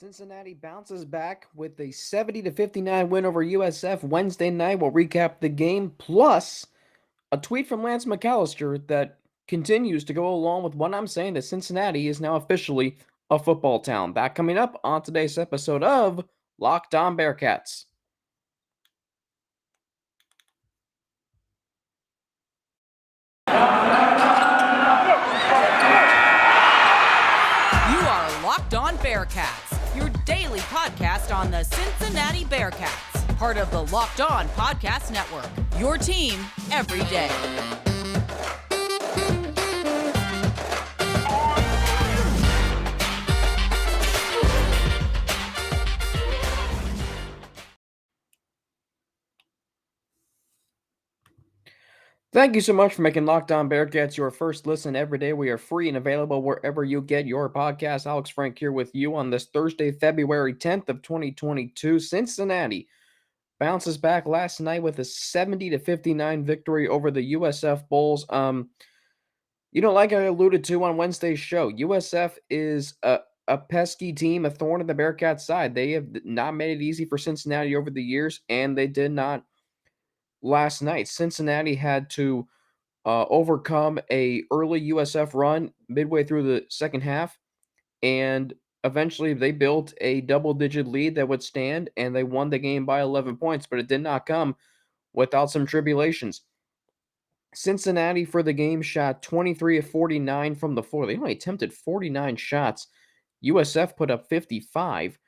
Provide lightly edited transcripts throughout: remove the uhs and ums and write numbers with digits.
Cincinnati bounces back with a 70-59 win over USF Wednesday night. We'll recap the game, plus a tweet from Lance McAlister that continues to go along with what I'm saying that Cincinnati is now officially a football town. That coming up on today's episode of Locked On Bearcats. You are Locked On Bearcats, your daily podcast on the Cincinnati Bearcats, part of the Locked On Podcast Network, your team every day. Thank you so much for making Locked On Bearcats your first listen every day. We are free and available wherever you get your podcast. Alex Frank here with you on this Thursday, February 10th of 2022. Cincinnati bounces back last night with a 70-59 victory over the USF Bulls. Like I alluded to on Wednesday's show, USF is a pesky team, a thorn in the Bearcats' side. They have not made it easy for Cincinnati over the years, and they did not last night. Cincinnati had to overcome a early USF run midway through the second half, and eventually they built a double-digit lead that would stand, and they won the game by 11 points, but it did not come without some tribulations. Cincinnati for the game shot 23 of 49 from the floor. They only attempted 49 shots. USF put up 55.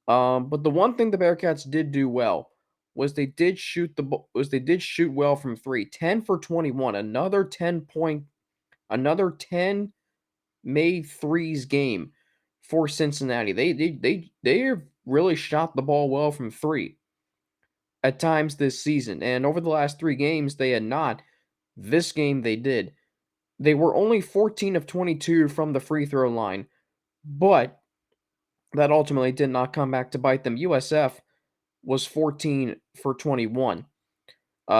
But the one thing the Bearcats did do well was they did shoot well from three. 10 for 21. Another 10 made threes game for Cincinnati. They have really shot the ball well from three at times this season. And over the last three games, they had not. This game they did. They were only 14 of 22 from the free throw line, but that ultimately did not come back to bite them. USF was 14 for 21.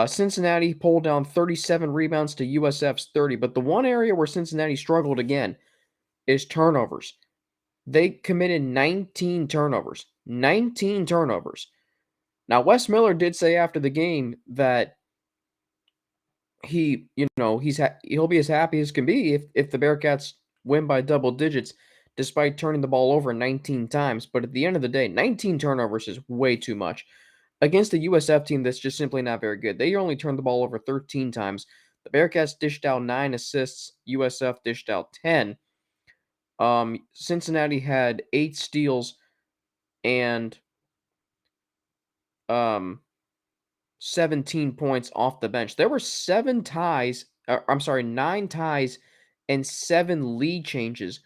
Cincinnati pulled down 37 rebounds to USF's 30, but the one area where Cincinnati struggled again is turnovers. They committed 19 turnovers. 19 turnovers. Now, Wes Miller did say after the game that he'll be as happy as can be if the Bearcats win by double digits, despite turning the ball over 19 times. But at the end of the day, 19 turnovers is way too much against a USF team that's just simply not very good. They only turned the ball over 13 times. The Bearcats dished out 9 assists. USF dished out 10. Cincinnati had 8 steals and 17 points off the bench. There were 9 ties and 7 lead changes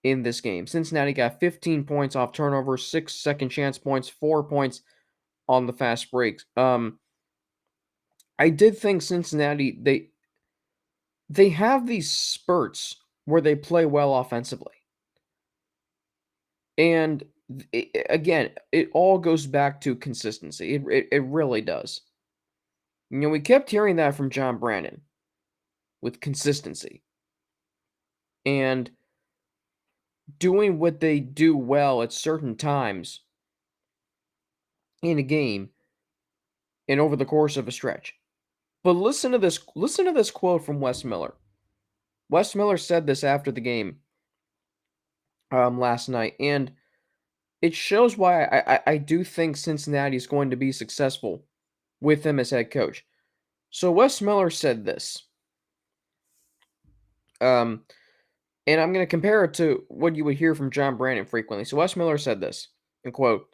in this game. Cincinnati got 15 points off turnovers, 6 second chance points, 4 points on the fast breaks. I did think Cincinnati, they have these spurts where they play well offensively. And again, it all goes back to consistency. It really does. We kept hearing that from John Brandon with consistency and doing what they do well at certain times in a game and over the course of a stretch. But listen to this quote from Wes Miller. Wes Miller said this after the game last night, and it shows why I do think Cincinnati is going to be successful with him as head coach. So Wes Miller said this, and I'm going to compare it to what you would hear from John Brandon frequently. So Wes Miller said this, and quote,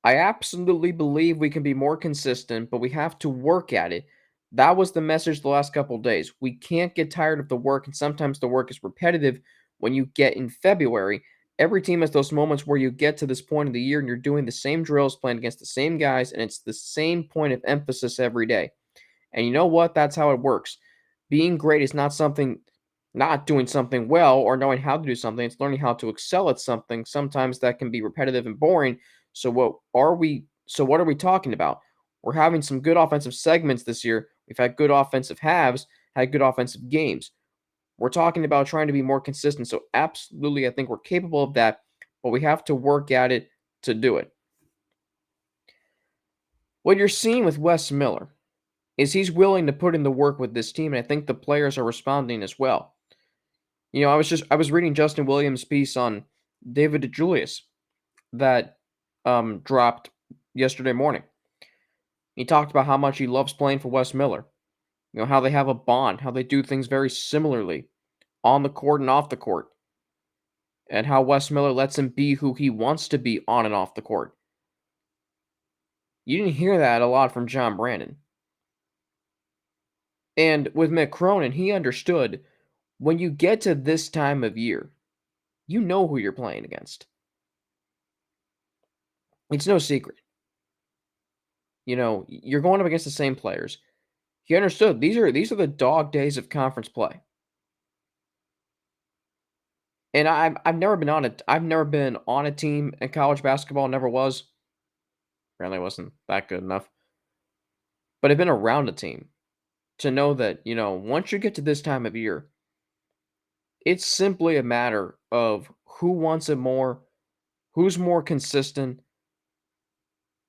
"I absolutely believe we can be more consistent, but we have to work at it. That was the message the last couple of days. We can't get tired of the work, and sometimes the work is repetitive when you get in February. Every team has those moments where you get to this point of the year and you're doing the same drills, playing against the same guys, and it's the same point of emphasis every day. And you know what? That's how it works. Being great is not doing something well or knowing how to do something. It's learning how to excel at something. Sometimes that can be repetitive and boring. So what are we talking about? We're having some good offensive segments this year. We've had good offensive halves, had good offensive games. We're talking about trying to be more consistent. So absolutely, I think we're capable of that. but we have to work at it to do it. What you're seeing with Wes Miller is he's willing to put in the work with this team, and I think the players are responding as well. I was reading Justin Williams' piece on David DeJulius that dropped yesterday morning. He talked about how much he loves playing for Wes Miller. How they have a bond, how they do things very similarly on the court and off the court, and how Wes Miller lets him be who he wants to be on and off the court. You didn't hear that a lot from John Brandon. And with Mick Cronin, he understood when you get to this time of year, you know who you're playing against. It's no secret. You're going up against the same players. He understood these are the dog days of conference play. And I've never been on a team in college basketball, never was. Apparently wasn't that good enough. But I've been around a team to know that, once you get to this time of year, it's simply a matter of who wants it more, who's more consistent,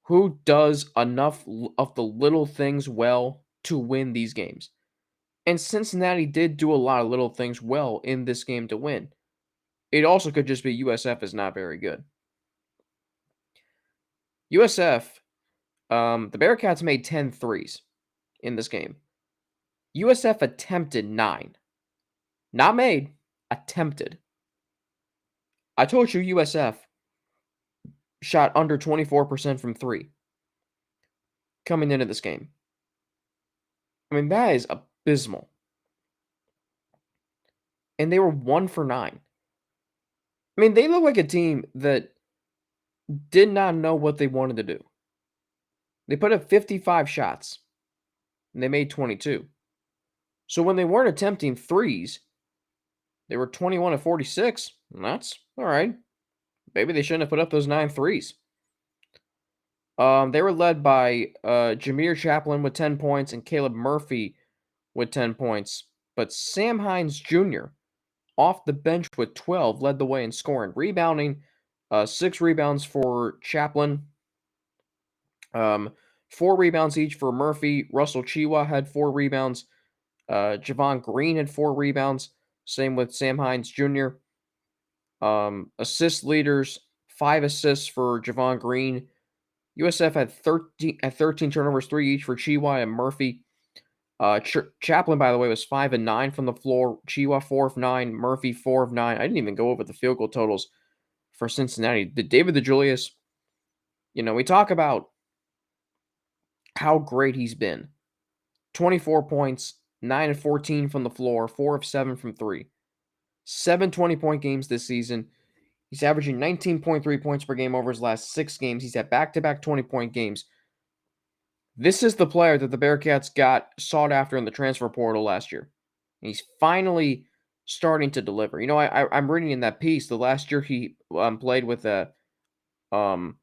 who does enough of the little things well to win these games. And Cincinnati did do a lot of little things well in this game to win. It also could just be USF is not very good. USF, the Bearcats made 10 threes in this game. USF attempted 9. Not made, attempted. I told you USF shot under 24% from 3 coming into this game. I mean, that is abysmal. And they were 1 for 9. I mean, they look like a team that did not know what they wanted to do. They put up 55 shots, and they made 22. So when they weren't attempting threes, they were 21 of 46. And that's all right. Maybe they shouldn't have put up those 9 threes. They were led by Jameer Chaplin with 10 points and Caleb Murphy with 10 points. But Sam Hines Jr. off the bench with 12 led the way in scoring. Rebounding, 6 rebounds for Chaplin. 4 rebounds each for Murphy. Russell Chiwa had 4 rebounds. Javon Green had 4 rebounds. Same with Sam Hines Jr. Assist leaders, 5 assists for Javon Green. USF had 13 turnovers, 3 each for Chiwa and Murphy. Chaplin, by the way, was 5 and 9 from the floor. Chiwa 4 of 9. Murphy 4 of 9. I didn't even go over the field goal totals for Cincinnati. David DeJulius, we talk about how great he's been. 24 points, 9 of 14 from the floor, 4 of 7 from 3. 7 20-point games this season. He's averaging 19.3 points per game over his last 6 games. He's had back-to-back 20-point games. This is the player that the Bearcats got sought after in the transfer portal last year. He's finally starting to deliver. I'm reading in that piece, the last year he played with a bone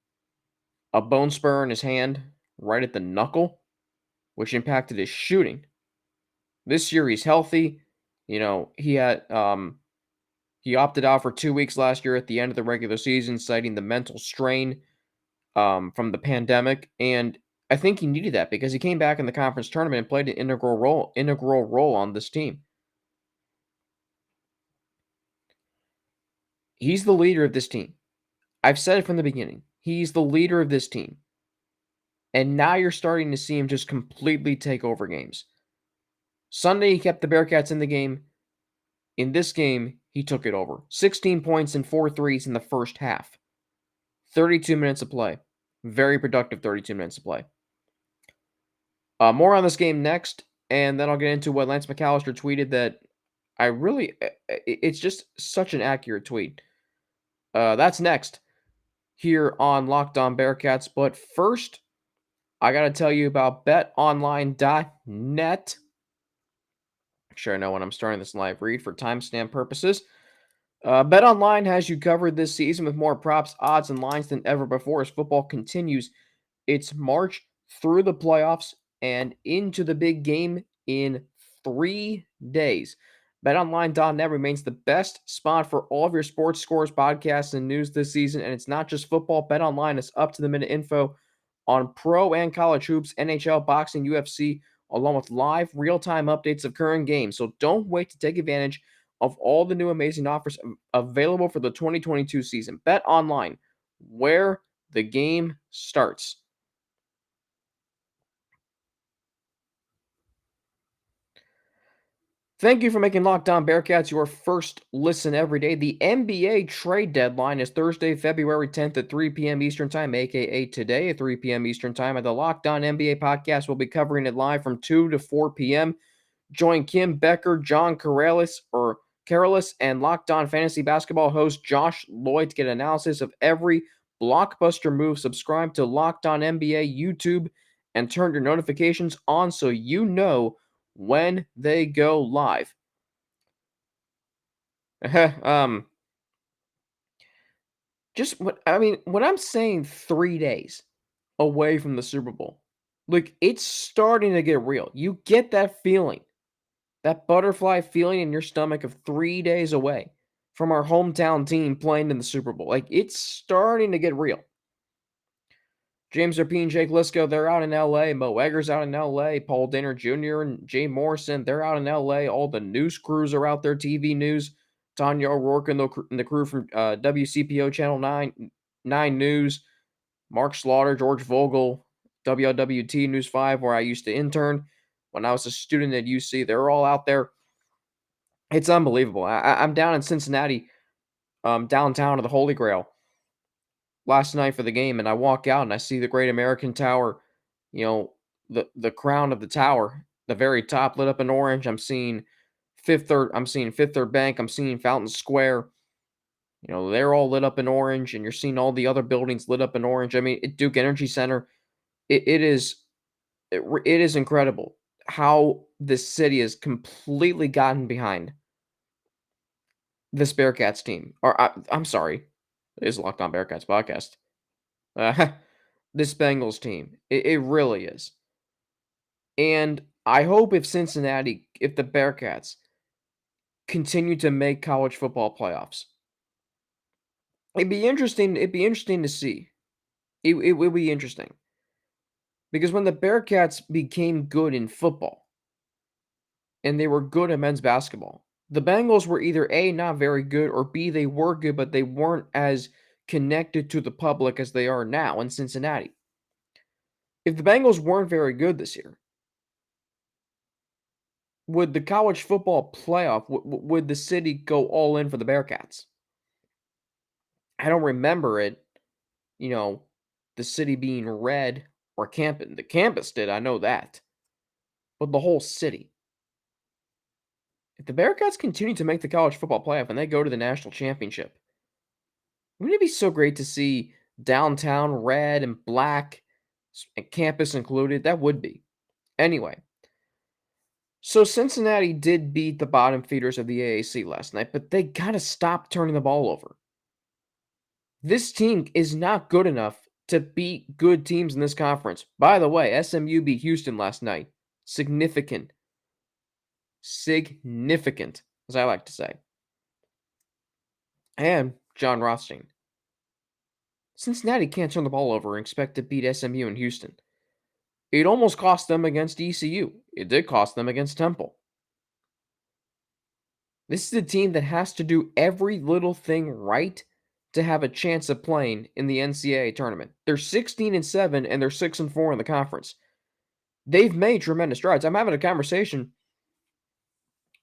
spur in his hand right at the knuckle, which impacted his shooting. This year he's healthy. He had he opted out for 2 weeks last year at the end of the regular season, citing the mental strain from the pandemic. And I think he needed that because he came back in the conference tournament and played an integral role on this team. He's the leader of this team. I've said it from the beginning. He's the leader of this team. And now you're starting to see him just completely take over games. Sunday, he kept the Bearcats in the game. In this game, he took it over. 16 points and 4 threes in the first half. 32 minutes of play. Very productive 32 minutes of play. More on this game next, and then I'll get into what Lance McAlister tweeted that it's just such an accurate tweet. That's next here on Locked On Bearcats. But first, I got to tell you about betonline.net. Make sure I know when I'm starting this live read for timestamp purposes. BetOnline has you covered this season with more props, odds, and lines than ever before as football continues its march through the playoffs and into the big game in 3 days. BetOnline.net remains the best spot for all of your sports scores, podcasts, and news this season. And it's not just football. BetOnline is up to the minute info on pro and college hoops, NHL, boxing, UFC, along with live real-time updates of current games. So don't wait to take advantage of all the new amazing offers available for the 2022 season. Bet online, where the game starts. Thank you for making Locked On Bearcats your first listen every day. The NBA trade deadline is Thursday, February 10th at 3 p.m. Eastern Time, aka today at 3 p.m. Eastern Time. And the Locked On NBA podcast will be covering it live from 2 to 4 p.m. Join Kim Becker, John Carolus, and Locked On Fantasy Basketball host Josh Lloyd to get analysis of every blockbuster move. Subscribe to Locked On NBA YouTube and turn your notifications on so you know when they go live. When I'm saying 3 days away from the Super Bowl, like it's starting to get real. You get that feeling, that butterfly feeling in your stomach of 3 days away from our hometown team playing in the Super Bowl. Like it's starting to get real. James Rapine, Jake Lisco, they're out in LA. Mo Eggers out in LA. Paul Dehner Jr. and Jay Morrison, they're out in LA. All the news crews are out there, TV news. Tanya O'Rourke and the crew from WCPO Channel 9 News. Mark Slaughter, George Vogel, WLWT News 5, where I used to intern when I was a student at UC. They're all out there. It's unbelievable. I'm down in Cincinnati, downtown of the Holy Grail last night for the game, and I walk out and I see the Great American Tower, the crown of the tower, the very top lit up in orange. I'm seeing Fifth Third Bank, I'm seeing Fountain Square. They're all lit up in orange, and you're seeing all the other buildings lit up in orange. I mean, Duke Energy Center, it is incredible how this city has completely gotten behind this Bearcats team. I'm sorry, it is Locked On Bearcats podcast. Uh, this Bengals team. It really is. And I hope if the Bearcats continue to make college football playoffs, it'd be interesting. It'd be interesting to see. It will be interesting. Because when the Bearcats became good in football and they were good at men's basketball, the Bengals were either A, not very good, or B, they were good, but they weren't as connected to the public as they are now in Cincinnati. If the Bengals weren't very good this year, would the college football playoff, would the city go all in for the Bearcats? I don't remember it, you know, the city being red or campus. The campus did, I know that. But the whole city. If the Bearcats continue to make the college football playoff and they go to the national championship, wouldn't it be so great to see downtown red and black, and campus included? That would be. Anyway, so Cincinnati did beat the bottom feeders of the AAC last night, but they got to stop turning the ball over. This team is not good enough to beat good teams in this conference. By the way, SMU beat Houston last night. Significant, as I like to say. And John Rothstein. Cincinnati can't turn the ball over and expect to beat SMU in Houston. It almost cost them against ECU. It did cost them against Temple. This is a team that has to do every little thing right to have a chance of playing in the NCAA tournament. They're 16-7 and they're 6-4 in the conference. They've made tremendous strides. I'm having a conversation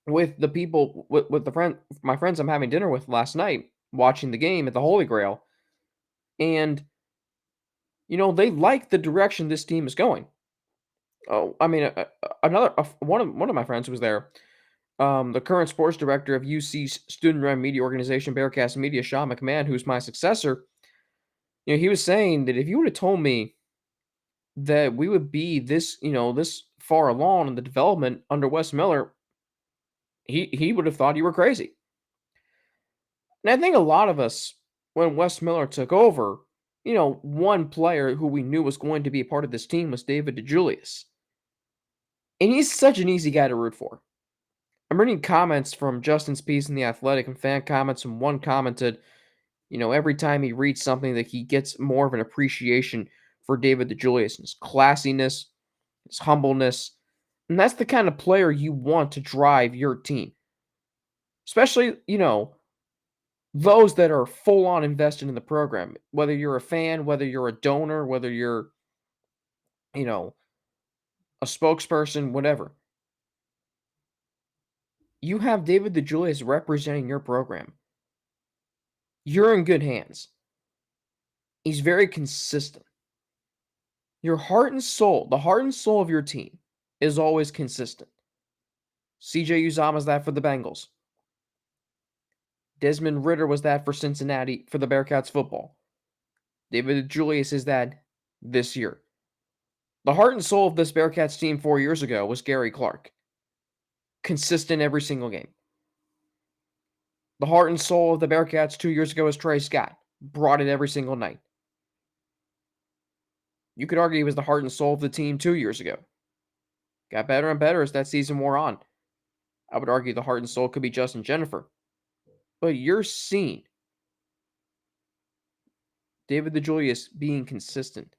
with the people, with my friends I'm having dinner with last night, watching the game at the Holy Grail, and they like the direction this team is going. Oh, I mean, one of my friends was there. The current sports director of UC's student-run media organization, Bearcats Media, Sean McMahon, who's my successor. He was saying that if you would have told me that we would be this far along in the development under Wes Miller, he would have thought you were crazy. And I think a lot of us, when Wes Miller took over, one player who we knew was going to be a part of this team was David DeJulius. And he's such an easy guy to root for. I'm reading comments from Justin Spees in The Athletic and fan comments, and one commented, every time he reads something that he gets more of an appreciation for David DeJulius and his classiness, his humbleness. And that's the kind of player you want to drive your team. Especially, those that are full on invested in the program. Whether you're a fan, whether you're a donor, whether you're, you know, a spokesperson, whatever. You have David DeJulius representing your program. You're in good hands. He's very consistent. Your heart and soul, the heart and soul of your team is always consistent. CJ Uzama's that for the Bengals. Desmond Ridder was that for Cincinnati for the Bearcats football. David DeJulius is that this year. The heart and soul of this Bearcats team 4 years ago was Gary Clark. Consistent every single game. The heart and soul of the Bearcats 2 years ago was Trey Scott. Brought it every single night. You could argue he was the heart and soul of the team 2 years ago. Got better and better as that season wore on. I would argue the heart and soul could be Justin Jennifer. But you're seeing David DeJulius being consistent.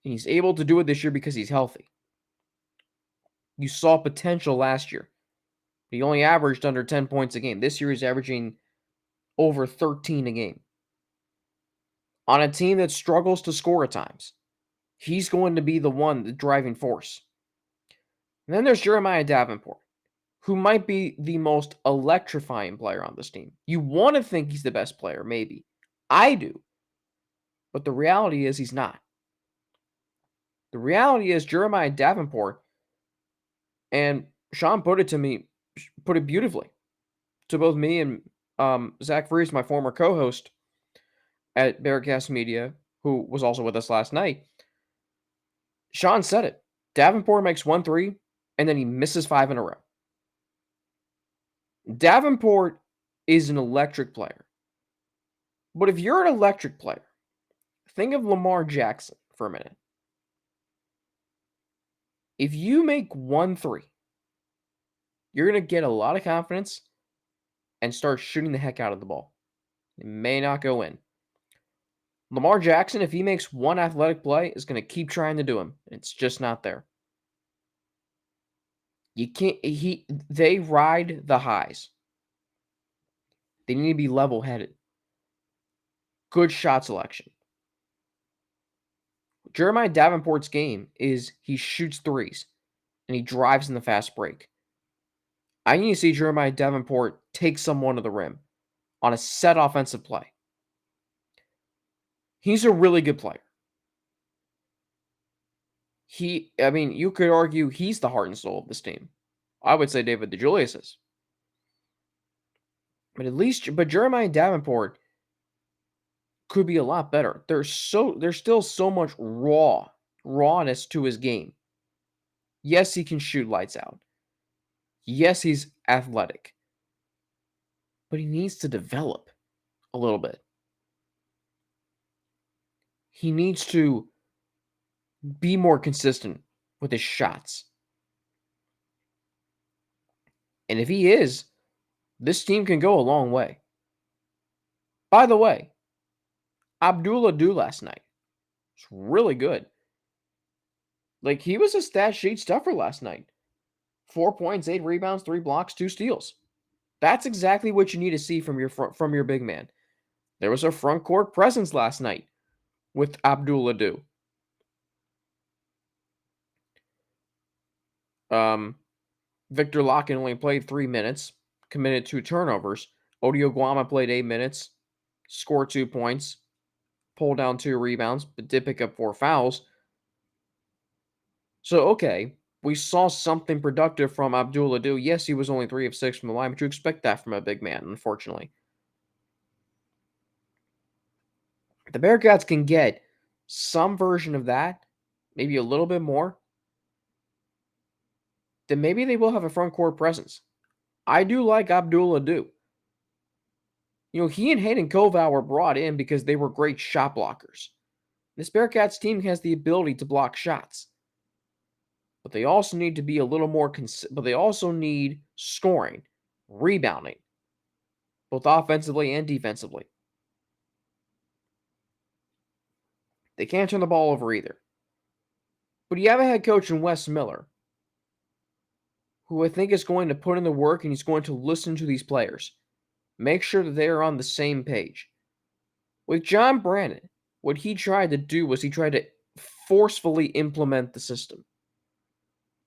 And he's able to do it this year because he's healthy. You saw potential last year. He only averaged under 10 points a game. This year he's averaging over 13 a game. On a team that struggles to score at times, he's going to be the one, the driving force. And then there's Jeremiah Davenport, who might be the most electrifying player on this team. You want to think he's the best player, maybe. I do. But the reality is he's not. The reality is Jeremiah Davenport, and Sean put it beautifully to both me and Zach Freese, my former co-host at Bearcats Media, who was also with us last night. Sean said it. Davenport makes 1 3, and then he misses 5 in a row. Davenport is an electric player. But if you're an electric player, think of Lamar Jackson for a minute. If you make 1 3, you're going to get a lot of confidence and start shooting the heck out of the ball. It may not go in. Lamar Jackson, if he makes one athletic play, is going to keep trying to do him. It's just not there. They ride the highs. They need to be level-headed. Good shot selection. Jeremiah Davenport's game is he shoots threes and he drives in the fast break. I need to see Jeremiah Davenport take someone to the rim on a set offensive play. He's a really good player. You could argue he's the heart and soul of this team. I would say David DeJulius is. But Jeremiah Davenport could be a lot better. There's still so much rawness to his game. Yes, he can shoot lights out. Yes, he's athletic. But he needs to develop a little bit. He needs to be more consistent with his shots. And if he is, this team can go a long way. By the way, Abdullah Adu last night was really good. Like, he was a stat sheet stuffer last night. 4 points, 8 rebounds, 3 blocks, 2 steals. That's exactly what you need to see from your big man. There was a front court presence last night with Abdullah Adu. Victor Locken only played 3 minutes, committed 2 turnovers. Odio Guama played 8 minutes, scored 2 points, pulled down 2 rebounds, but did pick up 4 fouls. So, okay, we saw something productive from Abdullah Adu. Yes, he was only 3 of 6 from the line, but you expect that from a big man, unfortunately. If the Bearcats can get some version of that, maybe a little bit more, then maybe they will have a front court presence. I do like Abdullah Adu. He and Hayden Koval were brought in because they were great shot blockers. This Bearcats team has the ability to block shots. but they also need to be a little more but they also need scoring, rebounding, both offensively and defensively. They can't turn the ball over either. But you have a head coach in Wes Miller, who I think is going to put in the work and he's going to listen to these players. Make sure that they are on the same page. With John Brandon, what he tried to do was he tried to forcefully implement the system.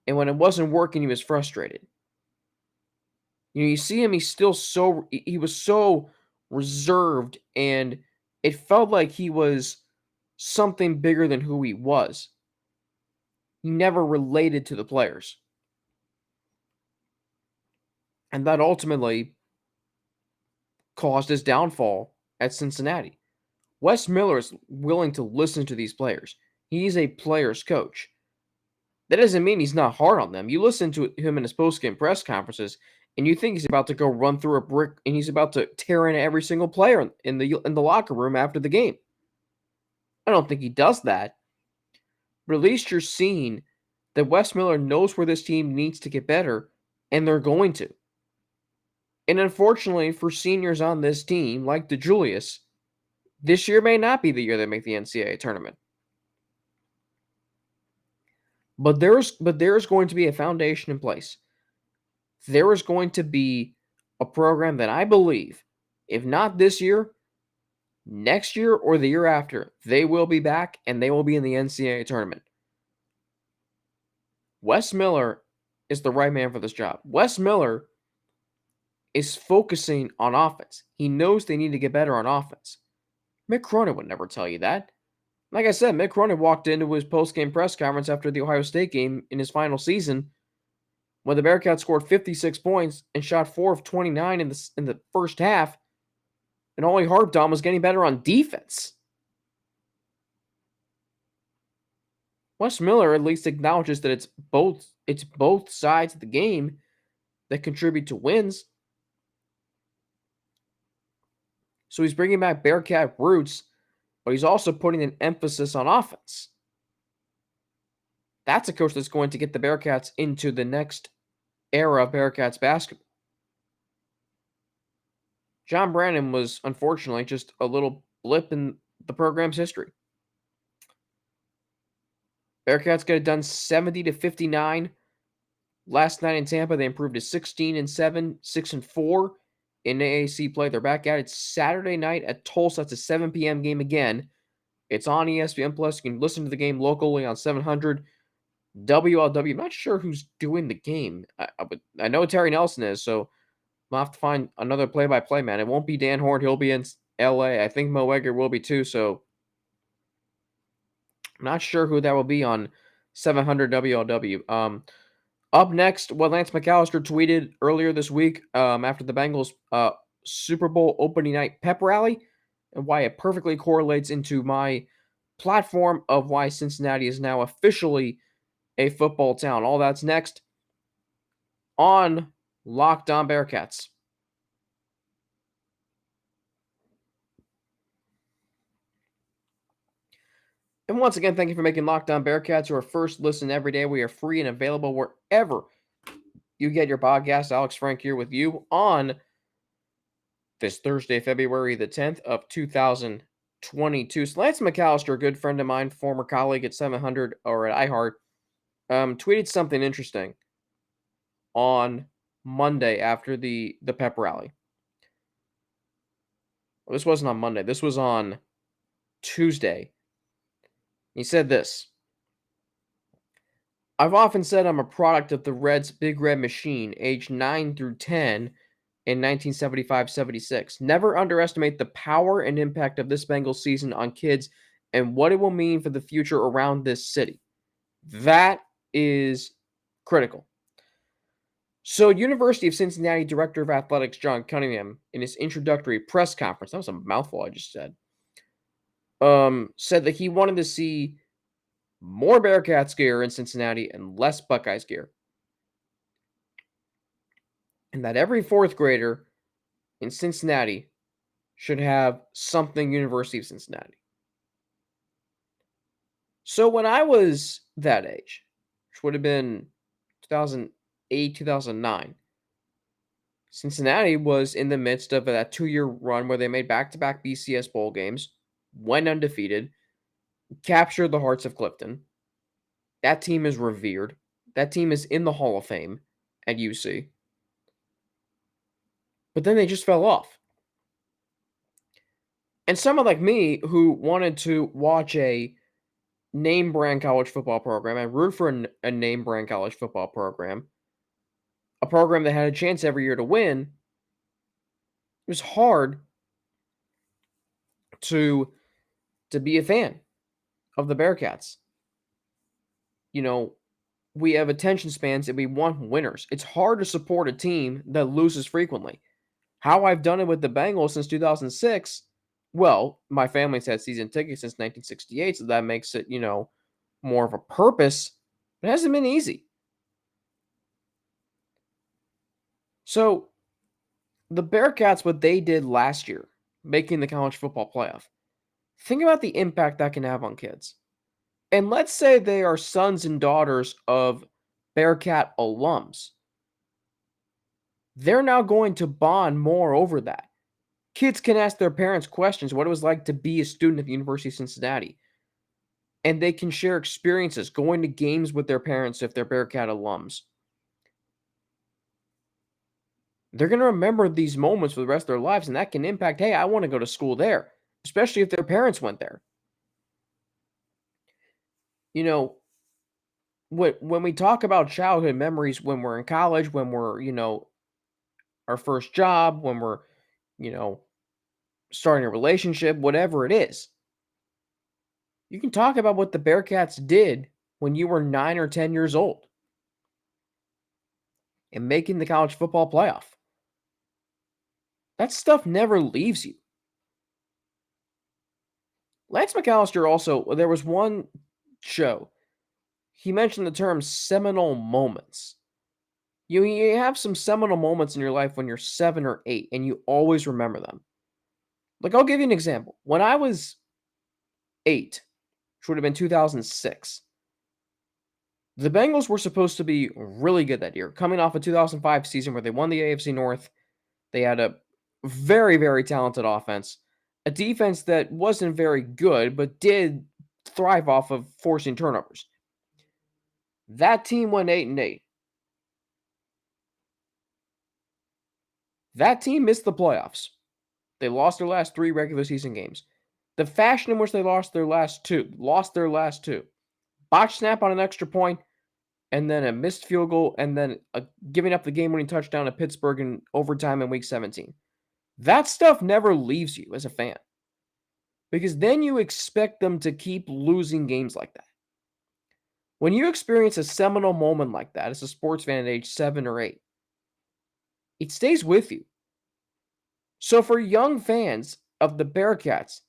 And when it wasn't working, he was frustrated. You see him, he was so reserved, and it felt like he was something bigger than who he was. He never related to the players. And that ultimately caused his downfall at Cincinnati. Wes Miller is willing to listen to these players. He's a player's coach. That doesn't mean he's not hard on them. You listen to him in his post-game press conferences, and you think he's about to go run through a brick, and he's about to tear into every single player in the locker room after the game. I don't think he does that. But at least you're seeing that Wes Miller knows where this team needs to get better, and they're going to. And unfortunately for seniors on this team, like DeJulius, this year may not be the year they make the NCAA tournament. But there's going to be a foundation in place. There is going to be a program that I believe, if not this year, next year or the year after, they will be back and they will be in the NCAA tournament. Wes Miller is the right man for this job. Wes Miller is focusing on offense. He knows they need to get better on offense. Mick Cronin would never tell you that. Like I said, Mick Cronin walked into his post-game press conference after the Ohio State game in his final season when the Bearcats scored 56 points and shot 4 of 29 in the first half, and all he harped on was getting better on defense. Wes Miller at least acknowledges that it's both sides of the game that contribute to wins. So he's bringing back Bearcat roots, but he's also putting an emphasis on offense. That's a coach that's going to get the Bearcats into the next era of Bearcats basketball. John Brandon was, unfortunately, just a little blip in the program's history. Bearcats got it done 70-59. Last night in Tampa, they improved to 16-7, 6-4 in AAC play. They're back at it Saturday night at Tulsa. It's a 7 p.m. game again. It's on ESPN Plus. You can listen to the game locally on 700 WLW. I'm not sure who's doing the game. I know Terry Nelson is, so I'll have to find another play-by-play man. It won't be Dan Horn. He'll be in LA. I think Mo Egger will be too, so I'm not sure who that will be on 700 WLW. Up next, what Lance McAlister tweeted earlier this week after the Bengals Super Bowl opening night pep rally, and why it perfectly correlates into my platform of why Cincinnati is now officially a football town. All that's next on Locked On Bearcats. And once again, thank you for making Locked On Bearcats your first listen every day. We are free and available wherever you get your podcast. Alex Frank here with you on this Thursday, February the 10th of 2022. So Lance McAlister, a good friend of mine, former colleague at 700 or at iHeart, tweeted something interesting on Monday after the pep rally. Well, this wasn't on Monday. This was on Tuesday. He said this: I've often said I'm a product of the Reds' Big Red Machine, aged 9 through 10 in 1975-76. Never underestimate the power and impact of this Bengals season on kids and what it will mean for the future around this city. That is critical. So, University of Cincinnati Director of Athletics John Cunningham, in his introductory press conference, that was a mouthful I just said, said that he wanted to see more Bearcats gear in Cincinnati and less Buckeyes gear. And that every fourth grader in Cincinnati should have something University of Cincinnati. So when I was that age, which would have been 2008, 2009. Cincinnati was in the midst of that 2-year run where they made back-to-back BCS bowl games, went undefeated, captured the hearts of Clifton. That team is revered. That team is in the Hall of Fame at UC. But then they just fell off. And someone like me who wanted to watch a name brand college football program and root for a name brand college football program, a program that had a chance every year to win, it was hard to be a fan of the Bearcats. We have attention spans and we want winners. It's hard to support a team that loses frequently. How I've done it with the Bengals since 2006, well, my family's had season tickets since 1968, so that makes it, more of a purpose. It hasn't been easy. So, the Bearcats, what they did last year, making the college football playoff, think about the impact that can have on kids. And let's say they are sons and daughters of Bearcat alums. They're now going to bond more over that. Kids can ask their parents questions what it was like to be a student at the University of Cincinnati. And they can share experiences going to games with their parents if they're Bearcat alums. They're going to remember these moments for the rest of their lives, and that can impact, hey, I want to go to school there, especially if their parents went there. When we talk about childhood memories, when we're in college, when we're, our first job, when we're, starting a relationship, whatever it is, you can talk about what the Bearcats did when you were 9 or 10 years old and making the college football playoff. That stuff never leaves you. Lance McAlister also, there was one show, he mentioned the term seminal moments. You have some seminal moments in your life when you're 7 or 8, and you always remember them. Like, I'll give you an example. When I was 8, which would have been 2006, the Bengals were supposed to be really good that year, coming off a 2005 season where they won the AFC North. They had a very, very talented offense, a defense that wasn't very good, but did thrive off of forcing turnovers. That team went 8-8. That team missed the playoffs. They lost their last 3 regular season games. The fashion in which they lost their last two. Botch snap on an extra point, and then a missed field goal, and then giving up the game-winning touchdown to Pittsburgh in overtime in Week 17. That stuff never leaves you as a fan, because then you expect them to keep losing games like that. When you experience a seminal moment like that as a sports fan at age 7 or 8, it stays with you. So for young fans of the Bearcats,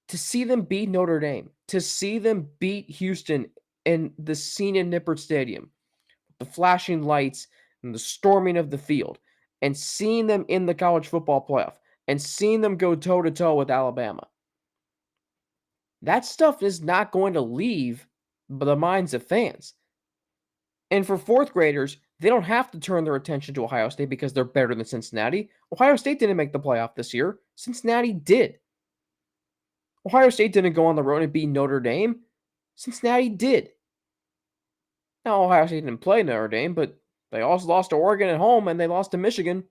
to see them beat Notre Dame, to see them beat Houston in the scene in Nippert Stadium, the flashing lights and the storming of the field, and seeing them in the college football playoff, and seeing them go toe-to-toe with Alabama, that stuff is not going to leave the minds of fans. And for 4th graders, they don't have to turn their attention to Ohio State because they're better than Cincinnati. Ohio State didn't make the playoff this year. Cincinnati did. Ohio State didn't go on the road and beat Notre Dame. Cincinnati did. Now, Ohio State didn't play Notre Dame, but they also lost to Oregon at home and they lost to Michigan.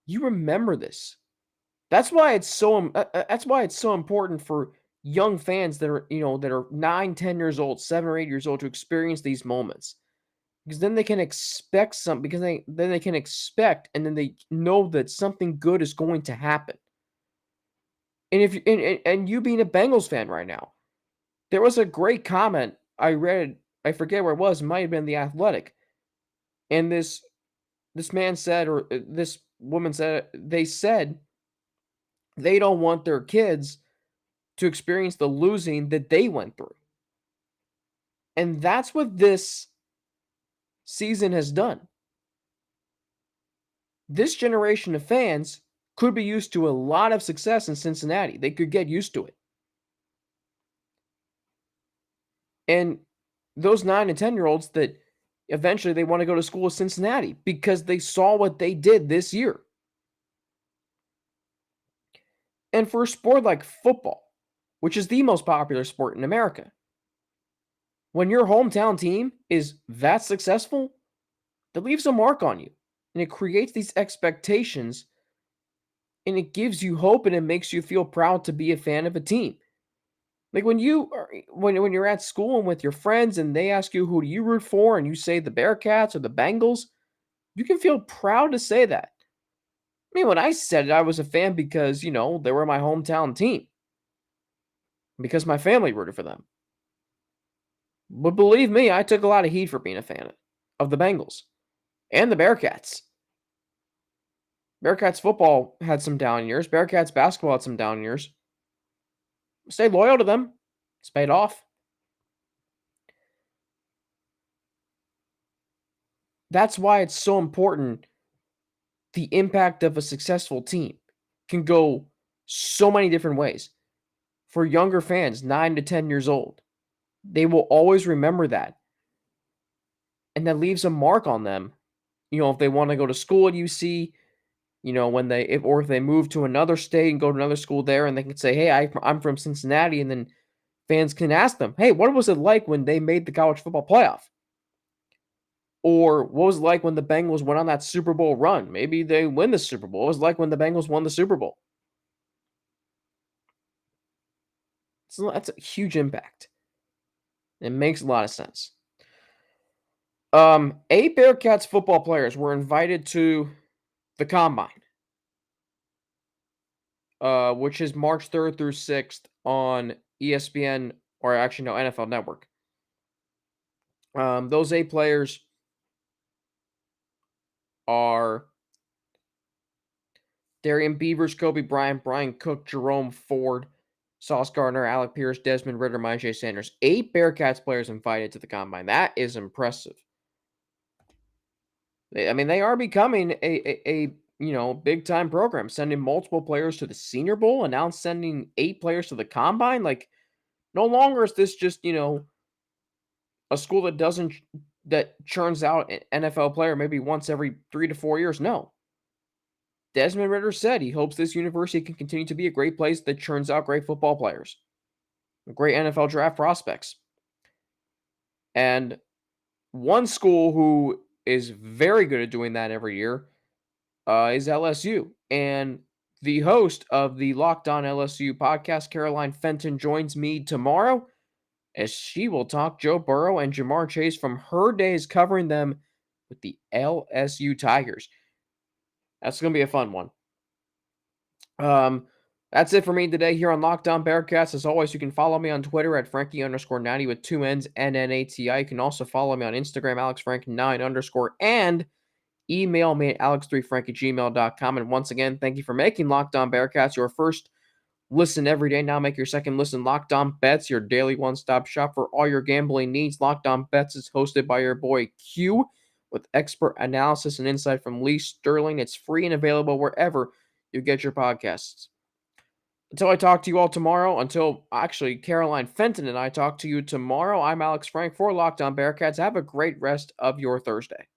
You remember this. That's why it's so important for young fans that are 9, 10 years old, 7 or 8 years old to experience these moments. Because then they can expect something, because then they can expect, and then they know that something good is going to happen. And if and you being a Bengals fan right now, there was a great comment I read, I forget where it was, it might have been The Athletic. And this man said, or this woman said, they said they don't want their kids to experience the losing that they went through. And that's what this season has done. This generation of fans could be used to a lot of success in Cincinnati. They could get used to it. And those 9 and 10-year-olds that eventually they want to go to school at Cincinnati because they saw what they did this year. And for a sport like football, which is the most popular sport in America, when your hometown team is that successful, that leaves a mark on you. And it creates these expectations and it gives you hope and it makes you feel proud to be a fan of a team. Like when you're at school and with your friends and they ask you who do you root for and you say the Bearcats or the Bengals, you can feel proud to say that. I mean, when I said it, I was a fan because, they were my hometown team, because my family rooted for them. But believe me, I took a lot of heat for being a fan of the Bengals and the Bearcats. Bearcats football had some down years. Bearcats basketball had some down years. Stay loyal to them. It's paid off. That's why it's so important. The impact of a successful team can go so many different ways. For younger fans, 9 to 10 years old, they will always remember that. And that leaves a mark on them. If they want to go to school at UC, if they move to another state and go to another school there, and they can say, "Hey, I'm from Cincinnati," and then fans can ask them, "Hey, what was it like when they made the college football playoff?" Or what was it like when the Bengals went on that Super Bowl run? Maybe they win the Super Bowl. What was it like when the Bengals won the Super Bowl? So that's a huge impact. It makes a lot of sense. 8 Bearcats football players were invited to the combine, which is March 3rd through 6th on ESPN, or actually no, NFL Network. Those 8 players are Darian Beavers, Kobe Bryant, Brian Cook, Jerome Ford, Sauce Gardner, Alec Pierce, Desmond Ritter, Myjai Sanders. 8 Bearcats players invited to the combine. That is impressive. They are becoming a big time program, sending multiple players to the Senior Bowl and now sending 8 players to the combine. Like, no longer is this just a school that churns out an NFL player maybe once every 3 to 4 years. No. Desmond Ritter said he hopes this university can continue to be a great place that churns out great football players, great NFL draft prospects. And one school who is very good at doing that every year is LSU. And the host of the Locked On LSU podcast, Caroline Fenton, joins me tomorrow as she will talk Joe Burrow and Jamar Chase from her days covering them with the LSU Tigers. That's going to be a fun one. That's it for me today here on Locked On Bearcats. As always, you can follow me on Twitter at Frankie_90 with 2 N's, NNATI. You can also follow me on Instagram, AlexFrank9_, and email me at alex3frank@gmail.com. And once again, thank you for making Locked On Bearcats your first listen every day. Now make your second listen Locked On Bets, your daily one-stop shop for all your gambling needs. Locked On Bets is hosted by your boy Q with expert analysis and insight from Lee Sterling. It's free and available wherever you get your podcasts. Until I talk to you all tomorrow, until actually Caroline Fenton and I talk to you tomorrow, I'm Alex Frank for Locked On Bearcats. Have a great rest of your Thursday.